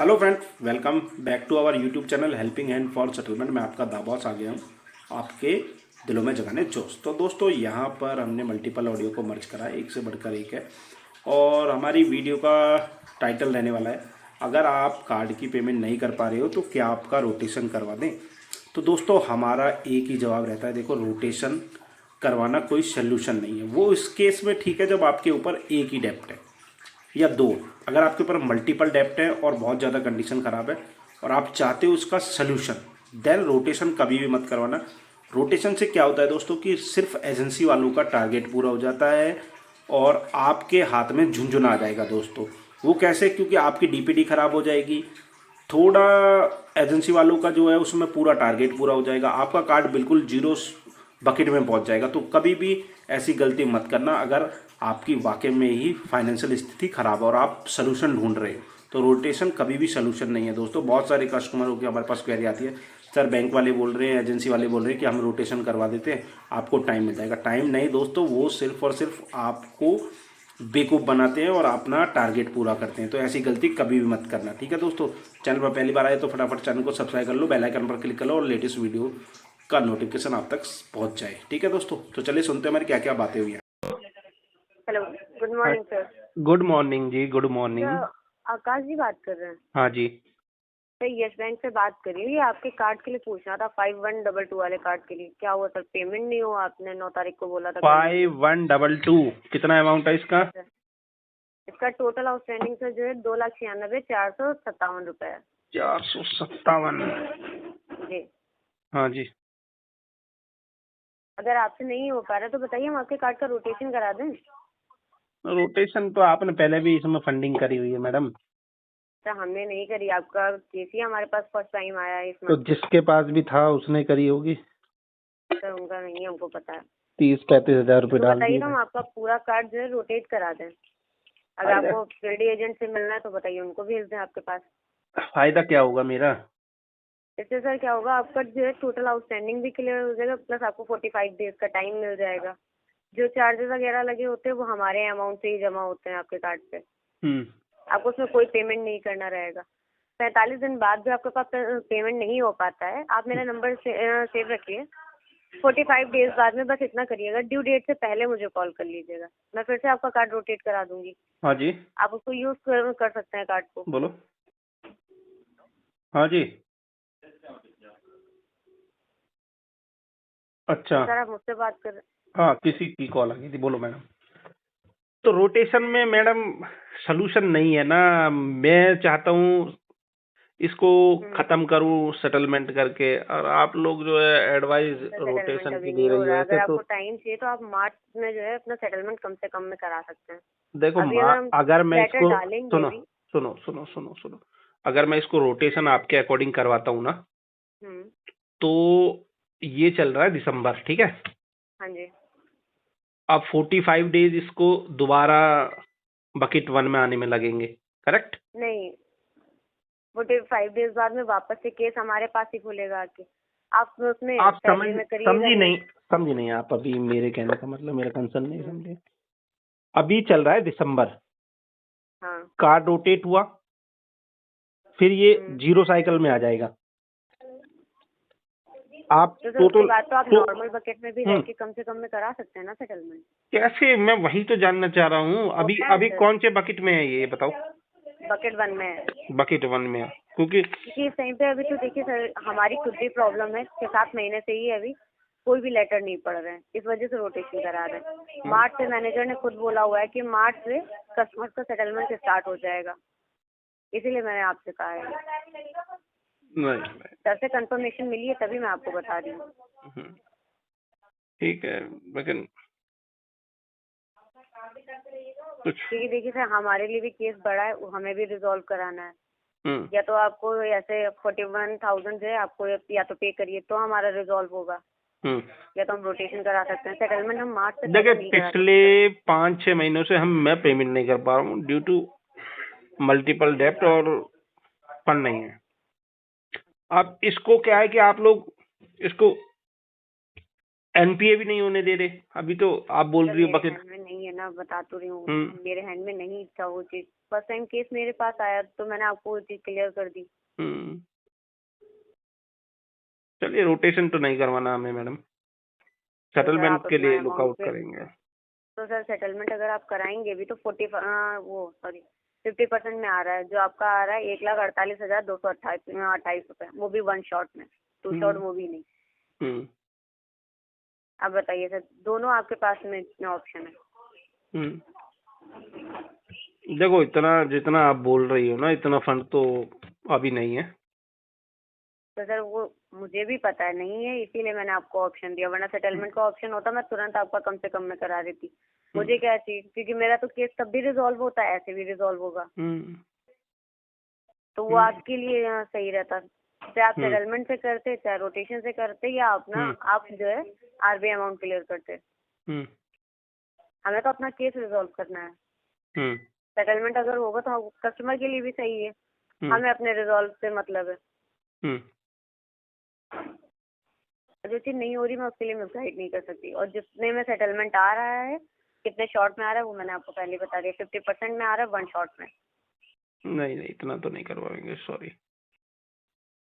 Hello friend, welcome back to our YouTube channel helping hand for settlement. मैं आपका दाबॉस आ गया हूँ आपके दिलों में जगाने जोश। तो दोस्तों, यहाँ पर हमने मल्टीपल ऑडियो को मर्ज करा है, एक से बढ़कर एक है। और हमारी वीडियो का टाइटल रहने वाला है, अगर आप कार्ड की पेमेंट नहीं कर पा रहे हो तो क्या आपका रोटेशन करवा दें। तो दोस्तों, हमारा एक ही जवाब रहता है, देखो, रोटेशन करवाना कोई सोल्यूशन नहीं है। वो इस केस में ठीक है जब आपके ऊपर एक ही डेप्ट है या दो। अगर आपके ऊपर मल्टीपल डेप्ट है और बहुत ज़्यादा कंडीशन ख़राब है और आप चाहते हो उसका सल्यूशन, देन रोटेशन कभी भी मत करवाना। रोटेशन से क्या होता है दोस्तों कि सिर्फ एजेंसी वालों का टारगेट पूरा हो जाता है और आपके हाथ में झुंझुन आ जाएगा दोस्तों। वो कैसे? क्योंकि आपकी डीपीडी ख़राब हो जाएगी, थोड़ा एजेंसी वालों का जो है उसमें पूरा टारगेट पूरा हो जाएगा, आपका कार्ड बिल्कुल जीरो बकेट में पहुंच जाएगा। तो कभी भी ऐसी गलती मत करना अगर आपकी वाकई में ही फाइनेंशियल स्थिति खराब है और आप सोल्यूशन ढूंढ रहे हो। तो रोटेशन कभी भी सोल्यूशन नहीं है दोस्तों। बहुत सारे कस्टमरों की हमारे पास क्वेरी आती है, सर बैंक वाले बोल रहे हैं, एजेंसी वाले बोल रहे हैं कि हम रोटेशन करवा देते हैं, आपको टाइम मिल जाएगा। टाइम नहीं दोस्तों, वो सिर्फ और सिर्फ आपको बेवकूफ़ बनाते हैं और अपना टारगेट पूरा करते हैं। तो ऐसी गलती कभी भी मत करना, ठीक है दोस्तों। चैनल पर पहली बार आए तो फटाफट चैनल को सब्सक्राइब कर लो, बेल आइकन पर क्लिक कर लो और लेटेस्ट वीडियो का नोटिफिकेशन आप तक पहुंच जाए, ठीक है दोस्तों। तो चलिए सुनते हैं हमारी क्या क्या बातें हुई हैं। Hello, good morning sir. Good morning जी, गुड क्या मॉर्निंग। आकाश जी बात कर रहे हैं? हाँ जी। सर, यस बैंक से बात करी हुई। आपके कार्ड के लिए पूछना था, 5122 वाले कार्ड के लिए। क्या हुआ सर, पेमेंट नहीं हुआ? आपने 9 तारीख को बोला था करने के लिए। 5122 कितना अमाउंट है इसका? सर, इसका टोटल आउटस्टैंडिंग सर जो है 2,96,457 रुपए है 457। जी। हाँ जी। अगर आपसे नहीं हो पा रहा तो बताइए, हम आपके कार्ड का रोटेशन करा दें। रोटेशन तो आपने पहले भी इसमें फंडिंग करी हुई है मैडम। सर, हमने नहीं करी, आपका केस ही हमारे पास फर्स्ट टाइम आया है तो इसमें। जिसके पास भी था उसने करी होगी। सर, उनका नहीं, हमको पता है। 30-35 हज़ार रुपये तो डाल बताइए दिए ना, थे। हम आपका पूरा कार्ड जो है रोटेट करा दें। अगर फायदा आपको फील्ड एजेंट से मिलना है तो बताइए, उनको भेज दें आपके पास। फायदा क्या होगा मेरा? इससे सर क्या होगा, आपका जो है टोटल आउटस्टैंडिंग भी क्लियर हो जाएगा, प्लस आपको 45 डेज का टाइम मिल जाएगा। जो चार्जेस वगैरह लगे होते हैं वो हमारे अमाउंट से ही जमा होते हैं आपके कार्ड पे। हम्म। आपको उसमें कोई पेमेंट नहीं करना रहेगा। 45 दिन बाद भी आपके पास पेमेंट नहीं हो पाता है, आप मेरा नंबर सेव रखिए। 45 डेज बाद में बस इतना करिएगा, ड्यू डेट से पहले मुझे कॉल कर लीजिएगा। मैं फिर से आपका कार्ड रोटेट करा दूंगी। हाँ जी। आप उसको यूज कर सकते हैं कार्ड को। बोलो। हाँ जी। अच्छा। सर, आप मुझसे बात कर रहे हाँ, किसी की कॉल आ गई थी, बोलो मैडम। तो रोटेशन में मैडम सलूशन नहीं है ना। मैं चाहता हूँ इसको हैं। खत्म करूँ सेटलमेंट करके, और आप लोग जो है एडवाइस सर, सेटलमेंट रोटेशन अभी की दे नहीं हो रही हो रहा है। अगर ऐसे तो। आपको टाइम चाहिए तो आप मार्च में जो है अपना सेटलमेंट कम से कम में करा सकते हैं। देखो अभी अगर हम अगर मैं लेटर इसको डालेंगे सुनो भी। सुनो सुनो सुनो सुनो, अगर मैं इसको रोटेशन आपके अकॉर्डिंग करवाता हूँ ना, हम्म। तो ये चल रहा है दिसंबर, ठीक है। हाँ जी। अब 45 डेज इसको दोबारा बकेट वन में आने में लगेंगे, करेक्ट? नहीं, 45 डेज बाद में वापस से केस हमारे पास ही खुलेगा आके। आप उसमें आप पहले में करिएगा समझी नहीं। नहीं, समझी नहीं आप अभी मेरे कहने का मतलब, मेरा कंसर्न नहीं समझे। अभी चल रहा है दिसंबर, हाँ। कार्ड रोटेट हुआ, फिर ये हम्म। जीरो साइकिल में आ जाएगा। आप तो सर, उसके टोटल बाद तो आप तो नॉर्मल बकेट में भी रह हम्म, के कम से कम में करा सकते हैं ना सेटलमेंट। कैसे? मैं वही तो जानना चाह रहा हूँ। अभी होता है अभी सर, कौन से बकेट में है ये बताओ? बकेट 1 में है। बकेट वन में है, क्योंकि क्योंकि इस टाइम पे अभी तो देखिए सर, हमारी खुद भी प्रॉब्लम है, 6-7 महीने से ही अभी कोई भी लेटर नहीं पड़ रहे हैं, इस वजह से रोटेशन करा रहे हैं। मार्च से मैनेजर ने खुद बोला हुआ है कि मार्च से कस्टमर्स का सेटलमेंट स्टार्ट हो जाएगा, इसीलिए मैंने आपसे कहा है। नहीं। सर से कंफर्मेशन मिली है तभी मैं आपको बता रही हूँ। हम्म, ठीक है, लेकिन कुछ क्योंकि देखिए सर, हमारे लिए भी केस बड़ा है, वो हमें भी रिजॉल्व कराना है। हम्म या तो आपको ऐसे 41,000 जो है आपको या तो पे करिए तो हमारा रिजॉल्व होगा, हम्म या तो हम रोटेशन करा सकते हैं। सेटलमेंट हम मार्च से देखिए, पहले नहीं करा पिछले सकते। 5-6 महीनों से मैं पेमेंट नहीं कर पा रहा हूँ ड्यू टू मल्टीपल डेप्ट, और फंड नहीं है। अब इसको क्या है कि आप लोग इसको एनपीए भी नहीं होने दे रहे, अभी तो आप बोल सर रही हो मेरे बकेट। हैंड में नहीं है ना, बता तो रही हूँ, हम्म मेरे हैंड में नहीं था वो चीज। फर्स्ट टाइम केस मेरे पास आया तो मैंने आपको वो चीज क्लियर कर दी। हम्म। चलिए, रोटेशन तो नहीं करवाना हमें मैडम, तो सर सेटलमेंट आप के अपना लिए अमाउंट लुकआउट पे, करेंगे। तो सर सेटलमेंट अगर आप कराएंगे भी तो 50% में आ रहा है। जो आपका आ रहा है 1,48,228 रुपए, वो भी वन शॉट में, टू शॉट हम्म वो भी नहीं। हम्म आप बताइए सर, दोनों आपके पास में इतने ऑप्शन है। हम्म। देखो, इतना जितना आप बोल रही हो ना, इतना फंड तो अभी नहीं है। तो सर वो मुझे भी पता है नहीं है, इसीलिए मैंने आपको ऑप्शन दिया, वरना सेटलमेंट का ऑप्शन होता मैं तुरंत आपका कम से कम में करा देती। मुझे क्या चाहिए, क्योंकि मेरा तो केस तब भी रिजॉल्व होता है, ऐसे भी रिजॉल्व होगा, हम्म तो वो आपके लिए सही रहता। चाहे आप हम्म सेटलमेंट से करते, चाहे रोटेशन से करते, या अपना हम्म आप जो है आरबीआई अमाउंट क्लियर करते। हम्म हमें तो अपना केस रिजॉल्व करना है। हम्म सेटलमेंट अगर होगा तो कस्टमर के लिए भी सही है, हम्म हमें अपने रिजॉल्व से मतलब है। हम्म। जो चीज नहीं हो रही मैं उसके लिए मैं गाइड नहीं कर सकती, और जितने में सेटलमेंट आ रहा है, कितने शॉर्ट में आ रहा है, वो मैंने आपको पहले बता दिया। 50% में आ रहा है, वन शॉट में। नहीं नहीं, इतना तो नहीं करवाएंगे, सॉरी। तो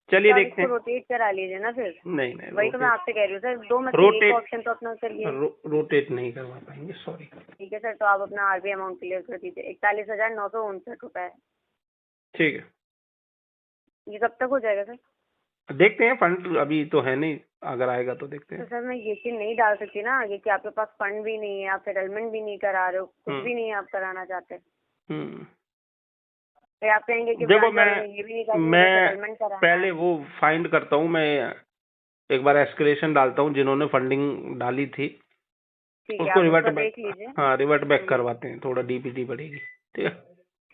चलिए आप देखते इसको हैं। रोटेट करा लीजिए ना फिर। नहीं नहीं, वही तो मैं रोटेट आपसे कह रही हूँ सर, दो में से एक रोटेट ऑप्शन तो अपना करिए। रोटेट नहीं करवा पाएंगे, सॉरी। ठीक है सर, तो आप अपना आरबीआई अमाउंट क्लियर कर दीजिए, 41,959 रुपए है। ठीक है, ये कब तक हो जाएगा सर? देखते हैं, फंड अभी तो है नहीं, अगर आएगा तो देखते तो हैं। सर मैं ये चीज नहीं डाल सकती ना आगे कि आपके पास फंड भी नहीं है, आप सेटलमेंट भी नहीं करा रहे हो, कुछ भी नहीं आप कराना चाहते। हम्म। फिर आप कहेंगे कि देखो, ब्रांच वालों ने ये भी नहीं कहा कि मुझे मैं सेटलमेंट कराना है। पहले वो फाइंड करता हूँ, मैं एक बार एस्केलेशन डालता हूँ, जिन्होंने फंडिंग डाली थी ठीक है, उसको आप रिवर्ट उसका बैक, देख लीजिए। हाँ रिवर्ट बैक करवाते हैं, थोड़ा डीपीटी बढ़ेगी। ठीक है,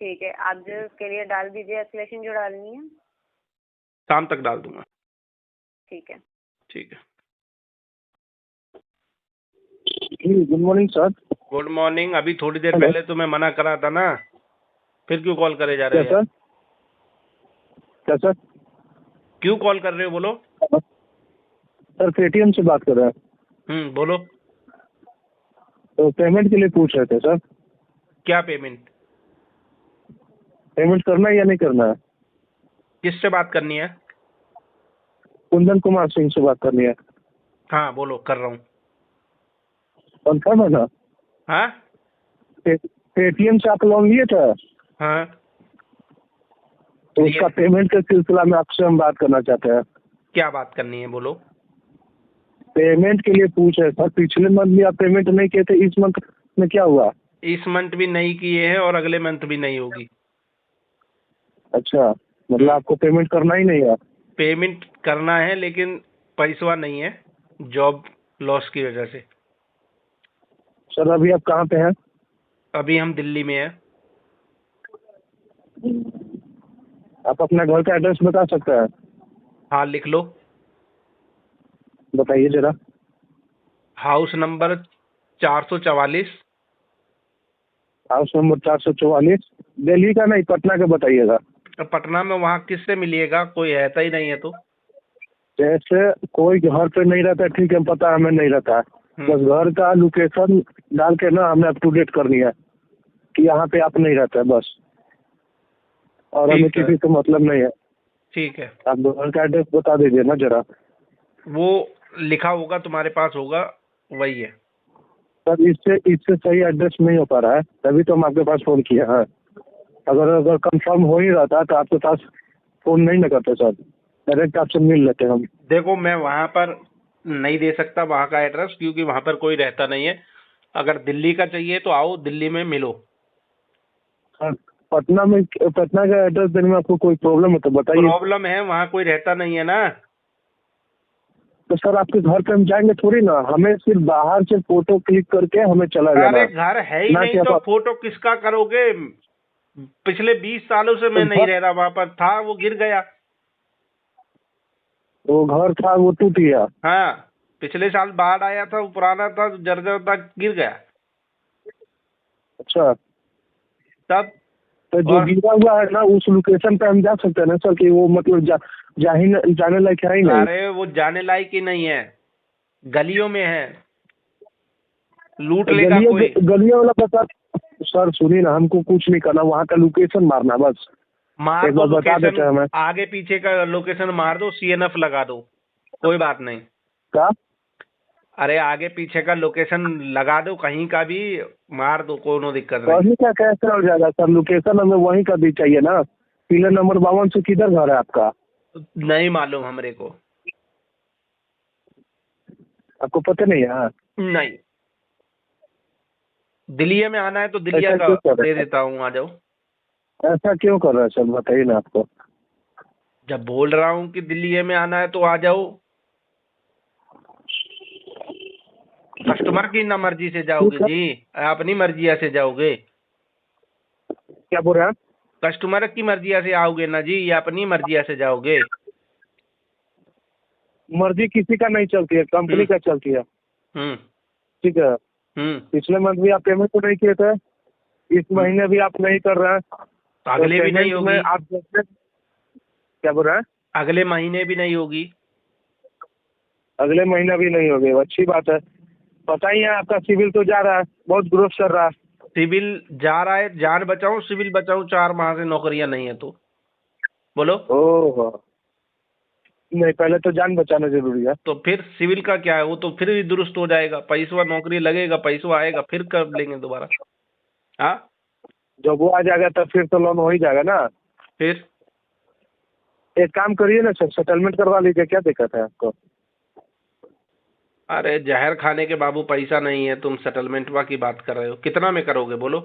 ठीक है, आप जो उसके लिए डाल दीजिए एस्केलेशन जो डालनी है। शाम तक डाल दूंगा। ठीक है। ठीक है। Good morning sir. Good morning. अभी थोड़ी देर हेलो। पहले तो मैं मना करा था ना, फिर क्यों कॉल करे जा रहे क्या हो यार? सर? क्या सर? क्यों कॉल कर रहे हो, बोलो। सर पेटीएम से बात कर रहे हैं। बोलो। तो पेमेंट के लिए पूछ रहे थे सर। क्या पेमेंट? पेमेंट करना है या नहीं करना है? किससे बात करनी है? कुंदन कुमार सिंह से बात करनी है। हाँ बोलो, कर रहा हूँ। कंफर्म है ना? हाँ पेटीएम से आप लोन लिए थे, हाँ। तो लिए। उसका पेमेंट के सिलसिला में आपसे हम बात करना चाहते हैं। क्या बात करनी है, बोलो। पेमेंट के लिए पूछ रहे सर, पिछले मंथ भी आप पेमेंट नहीं किए थे, इस मंथ में क्या हुआ? इस मंथ भी नहीं किए हैं और अगले मंथ भी नहीं होगी। अच्छा, मतलब आपको पेमेंट करना ही नहीं है? पेमेंट करना है लेकिन पैसा नहीं है, जॉब लॉस की वजह से। सर अभी आप कहाँ पे हैं? अभी हम दिल्ली में हैं। आप अपना घर का एड्रेस बता सकते हैं? हाँ लिख लो। बताइए जरा। House number 444। House number 444। Delhi का नहीं, पटना का बताइएगा। पटना में वहाँ किससे मिलिएगा, कोई रहता ही नहीं है तो। जैसे कोई घर पे नहीं रहता, ठीक है, पता हमें नहीं रहता है, बस घर का लोकेशन डाल के ना हमें अप टू डेट करनी है कि यहाँ पे आप नहीं रहते हैं बस, और हमें ठीक है। किसी से मतलब नहीं है। ठीक है, आप घर का एड्रेस बता दीजिए ना जरा। वो लिखा होगा तुम्हारे पास, होगा वही है। सर इससे इससे सही एड्रेस नहीं हो पा रहा है, तभी तो हम आपके पास फोन किया है। अगर अगर कंफर्म हो ही रहता तो आपके पास फोन नहीं ना करते सर, डायरेक्ट आपसे मिल लेते हम। देखो, मैं वहाँ पर नहीं दे सकता वहाँ का एड्रेस, क्योंकि वहाँ पर कोई रहता नहीं है। अगर दिल्ली का चाहिए तो आओ, दिल्ली में मिलो। सर पटना का एड्रेस देने में आपको कोई प्रॉब्लम है तो बताइए। प्रॉब्लम है, वहाँ कोई रहता नहीं है ना। तो सर आपके घर पे हम जाएंगे थोड़ी ना, हमें सिर्फ बाहर से फोटो क्लिक करके हमें चला जाना अरे है। घर है ही ना नहीं कि तो आप फोटो किसका करोगे? पिछले 20 सालों से मैं नहीं घर, रह रहा वहाँ पर, था वो गिर गया। वो घर था वो टूट गया। हाँ, पिछले साल बाढ़ आया था, वो पुराना था, जर्जर था, गिर गया। अच्छा, तब तो जो और गिरा हुआ है ना उस लोकेशन पे हम जा सकते हैं ना सर, कि वो मतलब जाने लायक है ही नहीं। अरे वो जाने लायक ही नहीं है। गलियों में है, लूट लेगा गलियों कोई। गलियों वाला बता। सर सुनिए ना, हमको कुछ नहीं करना, वहाँ का लोकेशन मारना बस। मार एक दो बार बता देते हैं लोकेशन, हमें। आगे पीछे का लोकेशन मार दो, सीएनएफ लगा दो, कोई बात नहीं। क्या? अरे आगे पीछे का लोकेशन लगा दो, कहीं का भी मार दो, कोनो दिक्कत नहीं। कहीं का कैसे हो जाएगा सर? लोकेशन हमें वहीं का भी चाहिए ना। पिलर नंबर 52 से किधर घर है आपका? नहीं मालूम हमरे को। आपको पता नहीं है? नहीं, दिल्ली में आना है तो दिल्ली ऐसा का क्यों कर दे रहे हैं? देता हूँ, आ जाओ। ऐसा क्यों कर रहे हैं सर, बताइए ना आपको। जब बोल रहा हूँ कि दिल्ली में आना है तो आ जाओ। कस्टमर की ना मर्जी से जाओगे जी, अपनी मर्जी से जाओगे? क्या बोल रहे हैं? कस्टमर की मर्जी से आओगे ना जी, या अपनी मर्जी से जाओगे? मर्जी किसी का नहीं चलती है, कंपनी का चलती है। हम्म ठीक है। हम्म पिछले मंथ भी आप पेमेंट तो नहीं किए थे, इस महीने भी आप नहीं कर रहे हैं। तो अगले भी नहीं पेमेंट में होगी, आप क्या बोल रहे हैं? अगले महीने भी नहीं होगी। अगले महीना भी नहीं होगी, अच्छी बात है। पता ही है आपका सिविल तो जा रहा है, बहुत ग्रोथ कर रहा है। सिविल जा रहा है, जान बचाऊं सिविल बचाऊं, 4 माह से नौकरियां नहीं है तो बोलो। ओह, नहीं पहले तो जान बचाना जरूरी है। तो फिर सिविल का क्या है, वो तो फिर भी दुरुस्त हो जाएगा, पैसा नौकरी लगेगा, पैसा आएगा, फिर कर लेंगे दोबारा। हाँ, जब वो आ जाएगा तब फिर तो लोन हो ही जाएगा ना। फिर एक काम करिए ना सर, सेटलमेंट करवा लीजिए, क्या दिक्कत है आपको? अरे जहर खाने के बाबू पैसा नहीं है, तुम सेटलमेंट की बात कर रहे हो, कितना में करोगे बोलो?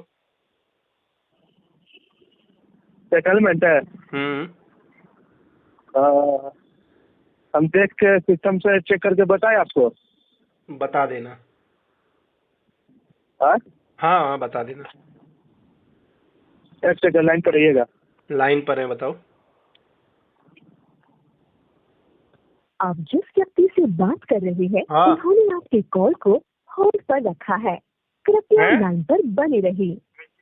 सेटलमेंट है? हम्म हम देख के सिस्टम से चेक करके बताएं आपको। बता देना। हाँ, हाँ हाँ बता देना। एक सेकंड लाइन पर रहिएगा। लाइन पर है, बताओ। आप जिस व्यक्ति से बात कर रहे हैं हाँ। उन्होंने आपके कॉल को होल्ड पर रखा है, कृपया हैं? लाइन पर बने रहिए।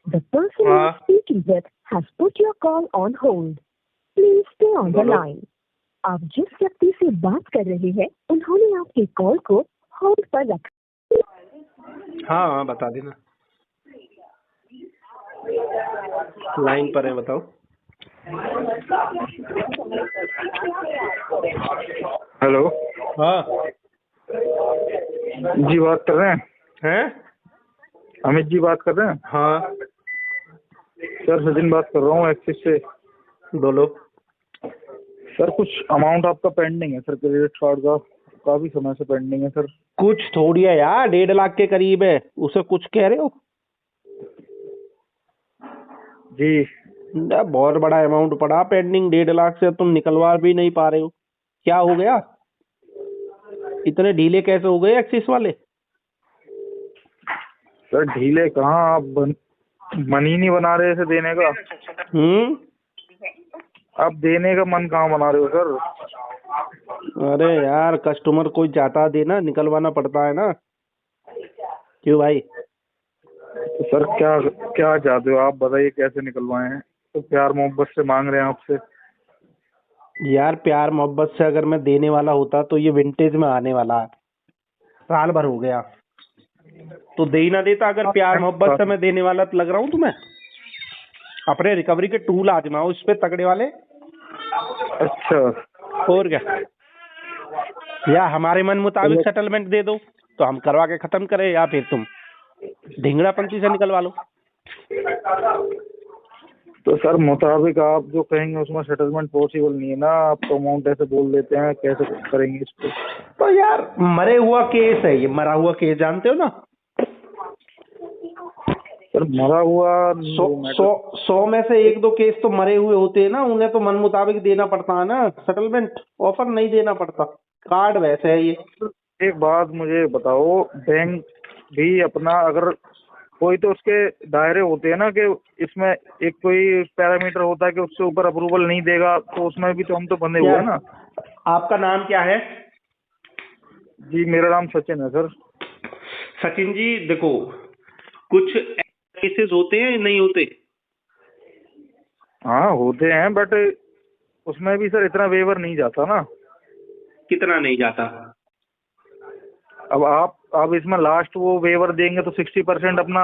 द पर्सन यू हाँ। Are speaking with has put your call on hold, please stay on the बोलो। लाइन। आप जिस व्यक्ति से बात कर रहे हैं उन्होंने आपके कॉल को होल्ड पर रखा। हाँ हाँ बता देना। लाइन पर है, बताओ। हेलो, हाँ। जी बात कर रहे हैं? हैं? अमित जी बात कर रहे हैं? हाँ सर सचिन बात कर रहा हूँ एक्सिस से। बोलो। सर कुछ अमाउंट आपका पेंडिंग है सर, क्रेडिट कार्ड का काफी समय से पेंडिंग है सर। कुछ थोड़ी है यार, 1.5 लाख के करीब है, उसे कुछ कह रहे हो? जी बहुत बड़ा अमाउंट पड़ा पेंडिंग, 1.5 लाख से तुम निकलवा भी नहीं पा रहे हो, क्या हो गया? इतने ढीले कैसे हो गए एक्सिस वाले? सर ढीले कहाँ, आप मन ही नहीं बना रहे इसे देने का। आप देने का मन कहाँ बना रहे हो सर? अरे यार कस्टमर कोई चाहता देना, निकलवाना पड़ता है ना, क्यों भाई? तो सर क्या क्या चाहते हो आप, बताइए कैसे निकलवाए हैं? तो प्यार मोहब्बत से मांग रहे हैं आपसे। यार प्यार मोहब्बत से अगर मैं देने वाला होता तो ये विंटेज में आने वाला है, साल भर हो गया, तो दे ही ना देता। अगर प्यार मोहब्बत से मैं देने वाला तो लग रहा हूँ तुम्हें? अपने रिकवरी के टूल आजमाओ इस पे तगड़े वाले। अच्छा, और क्या, या हमारे मन मुताबिक सेटलमेंट दे दो तो हम करवा के खत्म करें, या फिर तुम ढिंगड़ापंथी से निकलवा लो। तो सर मुताबिक आप जो कहेंगे उसमें सेटलमेंट पॉसिबल नहीं है ना। आप तो अमाउंट ऐसे बोल देते हैं, कैसे करेंगे इस पे? तो यार मरे हुआ केस है ये, मरा हुआ केस जानते हो ना? सर मरा हुआ 100 में से 1-2 केस तो मरे हुए होते हैं ना, उन्हें तो मन मुताबिक देना पड़ता है ना, सेटलमेंट ऑफर नहीं देना पड़ता। कार्ड वैसे है ये। एक बात मुझे बताओ, बैंक भी अपना अगर कोई तो उसके दायरे होते हैं ना, कि इसमें एक कोई पैरामीटर होता है कि उससे ऊपर अप्रूवल नहीं देगा, तो उसमें भी तो हम तो बंधे हुए हैं ना। आपका नाम क्या है? जी मेरा नाम सचिन है सर। सचिन जी देखो, कुछ केसेस होते हैं नहीं होते? हाँ होते हैं, बट उसमें भी सर इतना वेवर नहीं जाता ना। कितना नहीं जाता? अब आप इसमें लास्ट वो वेवर देंगे तो 60% अपना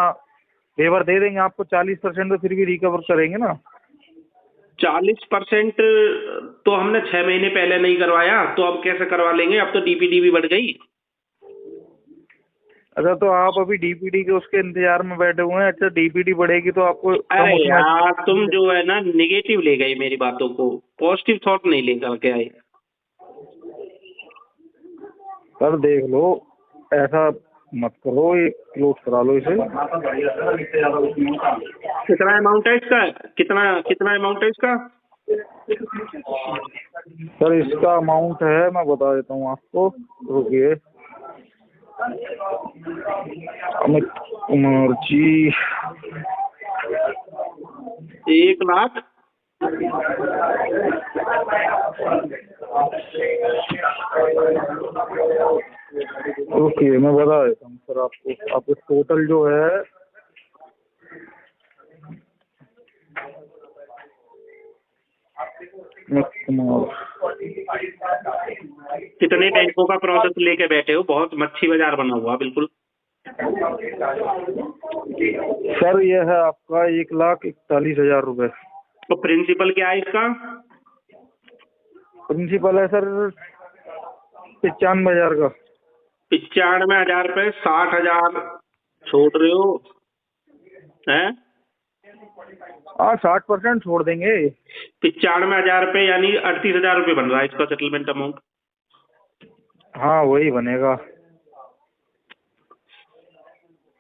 वेवर दे देंगे आपको, 40% तो फिर भी रिकवर करेंगे ना। 40% तो हमने 6 महीने पहले नहीं करवाया, तो अब कैसे करवा लेंगे? अब तो डीपीडी भी बढ़ गई। अच्छा, तो आप अभी डीपीडी के उसके इंतजार में बैठे हुए हैं। अच्छा, डीपीडी बढ़ेगी तो आपको कम अरे उसमें। यार, तुम जो है ना निगेटिव ले गए मेरी बातों को, पॉजिटिव थॉट नहीं लेकर के आए। सर देख लो, ऐसा मत करो, ये क्लोज करा लो इसे। कितना अमाउंट है इसका? कितना कितना अमाउंट है इसका? सर इसका अमाउंट है, मैं बता देता हूँ आपको, रुकिए। अमित कुमार जी, 1,00,000। रुकिए मैं बता देता हूँ सर आपको टोटल जो है अमित कुमार। कितने बैंकों का प्रोसेस लेके बैठे हो? बहुत मच्छी बाजार बना हुआ बिल्कुल। सर ये है आपका 1,41,000 रुपए। तो प्रिंसिपल क्या है इसका? प्रिंसिपल है सर 95,000 का। 95,000 रुपए, 60,000 छोड़ रहे हो हैं? हाँ 60% छोड़ देंगे। 95,000 रुपए यानी 38,000 रुपए बन रहा है इसका सेटलमेंट अमाउंट। हाँ वही बनेगा।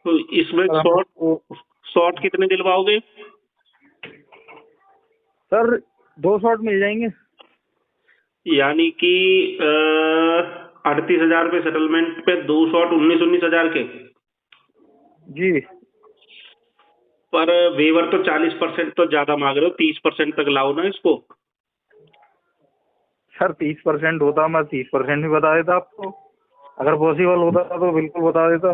तो इसमें शॉर्ट कितने दिलवाओगे? सर 2 शॉट मिल जाएंगे। यानी कि 38,000 रुपए सेटलमेंट पे 2 शॉट 19,000 के। जी पर वेवर तो 40% तो ज्यादा मांग रहे हो, 30% तक लाओ ना इसको। सर 30% होता मैं 30% भी बता देता आपको, अगर पॉसिबल होता तो बिल्कुल बता देता।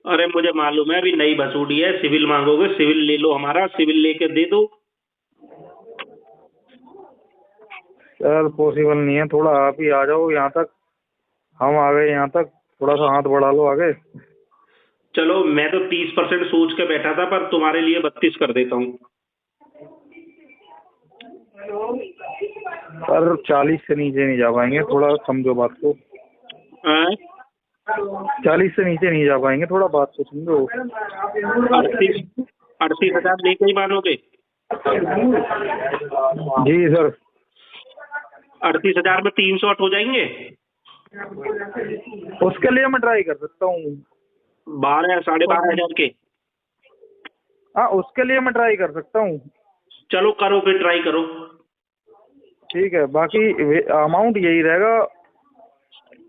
अरे मुझे मालूम है अभी नई भसूड़ी है, सिविल मांगोगे, सिविल ले लो हमारा, सिविल लेके दे दो। सर पॉसिबल नहीं है, थोड़ा आप ही आ जाओ यहाँ तक, हम आ गए यहाँ तक, थोड़ा सा हाथ बढ़ा लो आगे। चलो मैं तो 30% सोच के बैठा था, पर तुम्हारे लिए 32 कर देता हूँ। सर 40 से नीचे नहीं जा पाएंगे, थोड़ा समझो बात को। 40 से नीचे नहीं जा पाएंगे, थोड़ा बात को समझो। 38,000 लेके ही मानोगे? जी सर। 38,000 में 3 शॉट हो जाएंगे? उसके लिए मैं ट्राई कर सकता हूँ। 12 12,500 के? हाँ उसके लिए मैं ट्राई कर सकता हूँ। चलो करो फिर, ट्राई करो। ठीक है, बाकी अमाउंट यही रहेगा।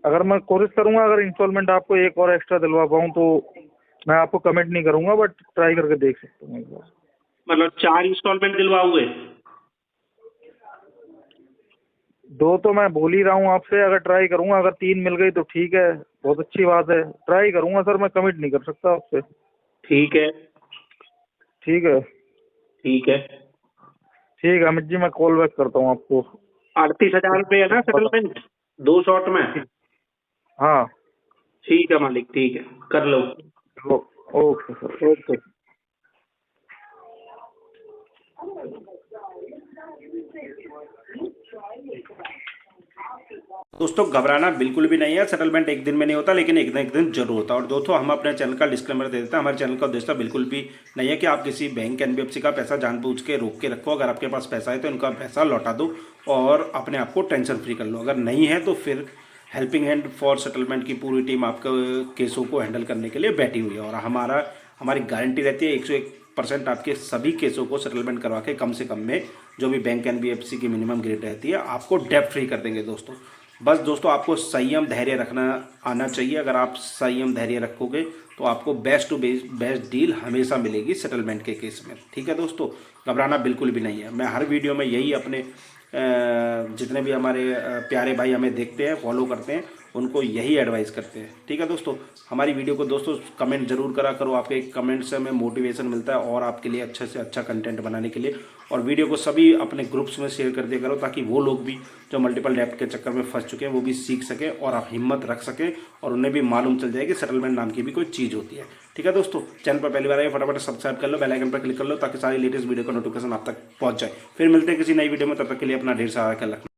अगर मैं कोशिश करूंगा, अगर इंस्टॉलमेंट आपको एक और एक्स्ट्रा दिलवा पाऊँ तो मैं आपको कमिट नहीं करूंगा, बट ट्राई करके देख सकता हूँ एक बार। मतलब 4 इंस्टॉलमेंट दिलवाओगे? 2 तो मैं बोल ही रहा हूँ आपसे, अगर ट्राई करूंगा, अगर 3 मिल गई तो ठीक है, बहुत अच्छी बात है। ट्राई करूंगा सर, मैं कमिट नहीं कर सकता आपसे। ठीक है। ठीक है। ठीक है। ठीक है अमित जी, मैं कॉल बैक करता हूँ आपको। 38,000 रुपये है ना सेटलमेंट 2 शॉट में? हाँ ठीक है मालिक, ठीक है, कर लो। Okay sir. ओके। दोस्तों घबराना बिल्कुल भी नहीं है, सेटलमेंट एक दिन में नहीं होता, लेकिन एक ना एक दिन जरूर होता है। और दोस्तों हम अपने चैनल का डिस्क्लेमर दे देते हैं, हमारे चैनल का उद्देश्य बिल्कुल भी नहीं है कि आप किसी बैंक एनबीएफसी का पैसा जानबूझ के रोक के रखो। अगर आपके पास पैसा है तो इनका पैसा लौटा दो और अपने आप को टेंशन फ्री कर लो। अगर नहीं है तो फिर हेल्पिंग हैंड फॉर सेटलमेंट की पूरी टीम आपके केसों को हैंडल करने के लिए बैठी हुई है। और हमारी गारंटी रहती है 101% आपके सभी केसों को सेटलमेंट करवा के कम से कम में जो भी बैंक एनबीएफसी की मिनिमम ग्रेड रहती है आपको डेब्ट फ्री कर देंगे। दोस्तों बस दोस्तों आपको संयम धैर्य रखना आना चाहिए। अगर आप संयम धैर्य रखोगे तो आपको बेस्ट टू बेस्ट डील हमेशा मिलेगी सेटलमेंट के केस में। ठीक है दोस्तों, घबराना बिल्कुल भी नहीं है। मैं हर वीडियो में यही अपने जितने भी हमारे प्यारे भाई हमें देखते हैं, फॉलो करते हैं, उनको यही एडवाइस करते हैं। ठीक है दोस्तों, हमारी वीडियो को दोस्तों कमेंट जरूर करा करो, आपके कमेंट से हमें मोटिवेशन मिलता है और आपके लिए अच्छे से अच्छा कंटेंट बनाने के लिए। और वीडियो को सभी अपने ग्रुप्स में शेयर कर दिया करो ताकि वो लोग भी जो मल्टीपल डेप्ट के चक्कर में फंस चुके हैं वो भी सीख सकें और आप हिम्मत रख सकें और उन्हें भी मालूम चल जाए कि सेटलमेंट नाम की भी कोई चीज़ होती है। ठीक है दोस्तों, चैनल पर पहली बार आए फटाफट सब्सक्राइब कर लो, बेल आइकन पर क्लिक कर लो ताकि सारी लेटेस्ट वीडियो का नोटिफिकेशन आप तक पहुंच जाए। फिर मिलते हैं किसी नई वीडियो में, तब तक के लिए अपना ढेर सारा ख्याल रखना।